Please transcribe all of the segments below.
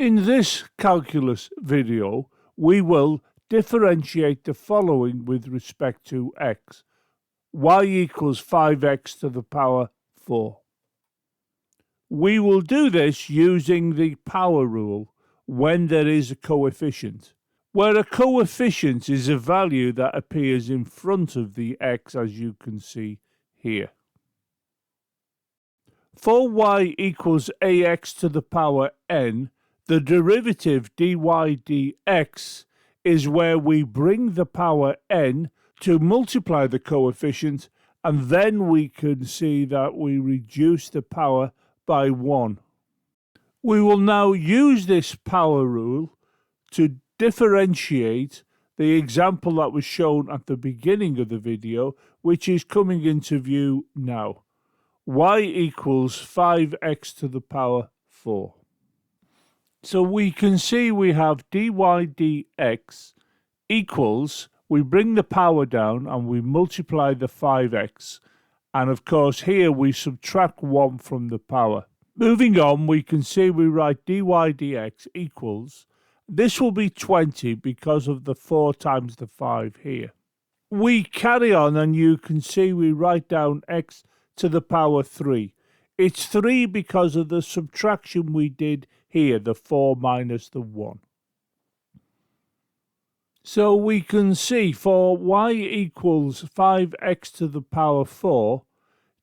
In this calculus video, we will differentiate the following with respect to x. Y equals 5x to the power 4. We will do this using the power rule when there is a coefficient, where a coefficient is a value that appears in front of the x, as you can see here. For y equals ax to the power n, the derivative dy dx is where we bring the power n to multiply the coefficient, and then we can see that we reduce the power by 1. We will now use this power rule to differentiate the example that was shown at the beginning of the video, which is coming into view now. Y equals 5x to the power 4. So we can see we have dy dx equals, we bring the power down and we multiply the 5x, and of course here we subtract 1 from the power. Moving on, we can see we write dy dx equals, this will be 20 because of the 4 times the 5 here. We carry on and you can see we write down x to the power 3. It's 3 because of the subtraction we did here, the 4 minus the 1. So we can see for y equals 5x to the power 4,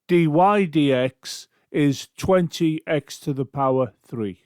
dy dx is 20x to the power 3.